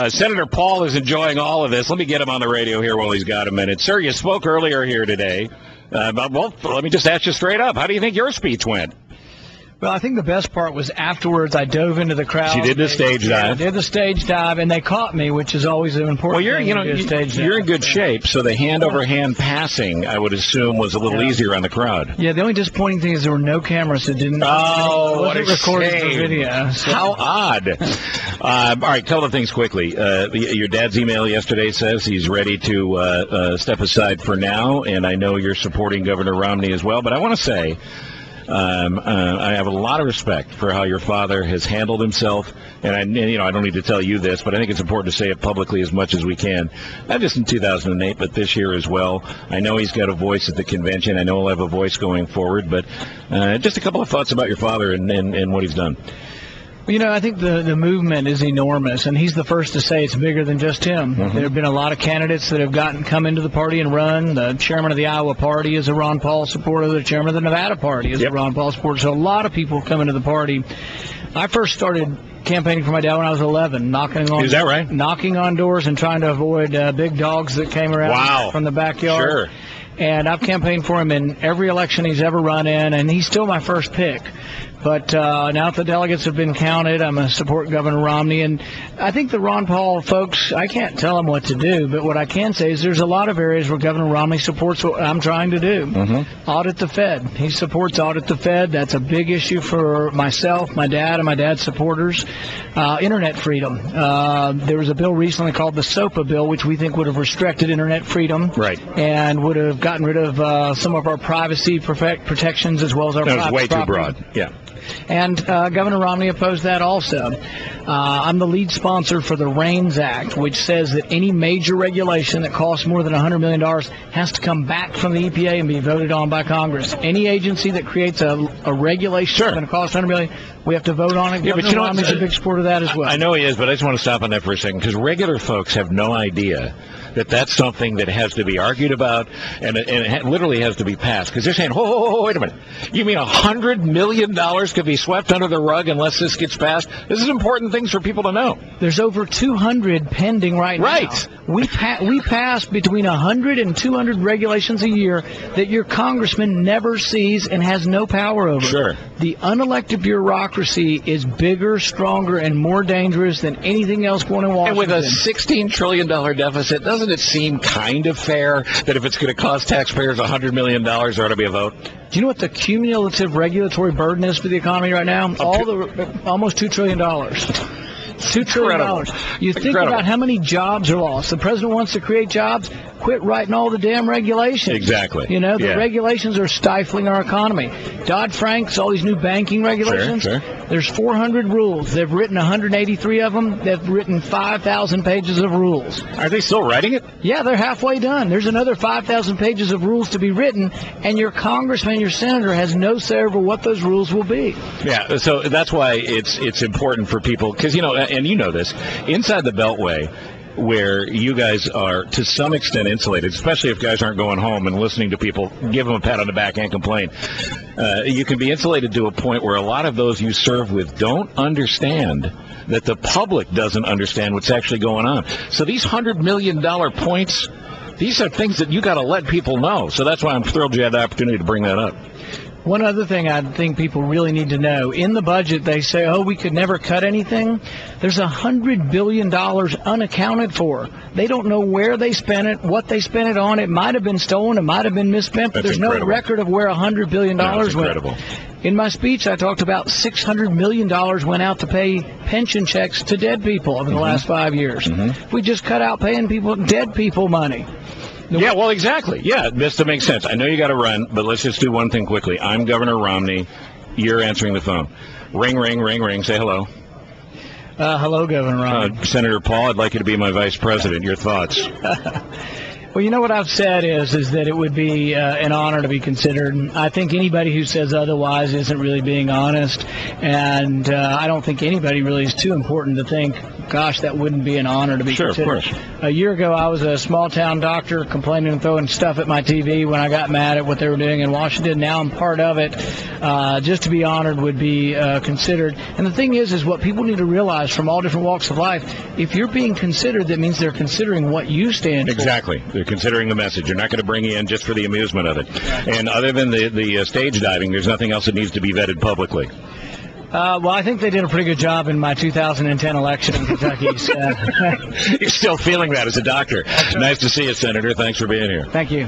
Senator Paul is enjoying all of this. Let me get him on the radio here while he's got a minute. Sir, you spoke earlier here today. Well, let me just ask you straight up. How do you think your speech went? Well, I think the best part was afterwards I dove into the crowd. You did the stage dive. I did the stage dive, and they caught me, which is always an important thing. Well, you're in good shape, so the hand-over-hand passing, I would assume, was a little easier on the crowd. Yeah, the only disappointing thing is there were no cameras that didn't wasn't recorded for video. So. How odd. All right, couple of things quickly. Your dad's email yesterday says he's ready to step aside for now, and I know you're supporting Governor Romney as well, but I want to say I have a lot of respect for how your father has handled himself, and I don't need to tell you this, but I think it's important to say it publicly as much as we can. Not just in 2008, but this year as well. I know he's got a voice at the convention. I know he'll have a voice going forward, but just a couple of thoughts about your father and what he's done. I think the movement is enormous, and he's the first to say it's bigger than just him. Mm-hmm. There have been a lot of candidates that have come into the party and run. The chairman of the Iowa party is a Ron Paul supporter. The chairman of the Nevada party is a Ron Paul supporter. So a lot of people come into the party. I first started campaigning for my dad when I was 11, knocking on doors and trying to avoid big dogs that came around from the backyard. Sure. And I've campaigned for him in every election he's ever run in, and he's still my first pick. But now that the delegates have been counted, I'm going to support Governor Romney. And I think the Ron Paul folks, I can't tell them what to do, but what I can say is there's a lot of areas where Governor Romney supports what I'm trying to do. Mm-hmm. Audit the Fed. He supports audit the Fed. That's a big issue for myself, my dad, and my dad's supporters. Internet freedom. There was a bill recently called the SOPA bill, which we think would have restricted Internet freedom. Right. And would have gotten rid of some of our privacy protections as well as our private property. That was way too broad. Yeah. And Governor Romney opposed that also. I'm the lead sponsor for the REINS Act, which says that any major regulation that costs more than $100 million has to come back from the EPA and be voted on by Congress. Any agency that creates a regulation that's going to cost $100 million, we have to vote on it. Governor Romney's a big supporter of that as well. I know he is, but I just want to stop on that for a second, because regular folks have no idea that that's something that has to be argued about and it literally has to be passed. Because they're saying, wait a minute. You mean $100 million could be swept under the rug unless this gets passed? This is important things for people to know. There's over 200 pending right now. Right. We pass between 100 and 200 regulations a year that your congressman never sees and has no power over. Sure. The unelected bureaucracy is bigger, stronger, and more dangerous than anything else going in Washington. And with a $16 trillion deficit, doesn't it seem kind of fair that if it's going to cost taxpayers $100 million, there ought to be a vote? Do you know what the cumulative regulatory burden is for the economy right now? Almost $2 trillion. $2 trillion. You think about how many jobs are lost. The president wants to create jobs. Quit writing all the damn regulations. Exactly. The regulations are stifling our economy. Dodd-Frank's, all these new banking regulations. Sure. There's 400 rules. They've written 183 of them. They've written 5,000 pages of rules. Are they still writing it? Yeah, they're halfway done. There's another 5,000 pages of rules to be written, and your congressman, your senator, has no say over what those rules will be. Yeah, so that's why it's important for people, because, and you know this, inside the Beltway, where you guys are to some extent insulated, especially if guys aren't going home and listening to people give them a pat on the back and complain. You can be insulated to a point where a lot of those you serve with don't understand that the public doesn't understand what's actually going on. So these $100 million points, these are things that you got to let people know. So that's why I'm thrilled you had the opportunity to bring that up. One other thing I think people really need to know, in the budget they say, we could never cut anything. There's $100 billion unaccounted for. They don't know where they spent it, what they spent it on. It might have been stolen, it might have been misspent, but there's no record of where $100 billion went. In my speech, I talked about $600 million went out to pay pension checks to dead people over the last 5 years. Mm-hmm. We just cut out paying dead people money. Yeah, well, exactly. Yeah, this makes sense. I know you got to run, but let's just do one thing quickly. I'm Governor Romney. You're answering the phone. Ring, ring, ring, ring. Say hello. Hello, Governor Romney. Senator Paul, I'd like you to be my vice president. Your thoughts? Well, you know what I've said is that it would be an honor to be considered. I think anybody who says otherwise isn't really being honest, and I don't think anybody really is too important to think, gosh, that wouldn't be an honor to be considered. Sure, of course. A year ago, I was a small-town doctor complaining and throwing stuff at my TV when I got mad at what they were doing in Washington. Now I'm part of it. Just to be honored would be considered. And the thing is what people need to realize from all different walks of life, if you're being considered, that means they're considering what you stand for. Exactly. They're considering the message. They're not going to bring you in just for the amusement of it. And other than the stage diving, there's nothing else that needs to be vetted publicly. Well, I think they did a pretty good job in my 2010 election in Kentucky. So. You're still feeling that as a doctor. Nice to see you, Senator. Thanks for being here. Thank you.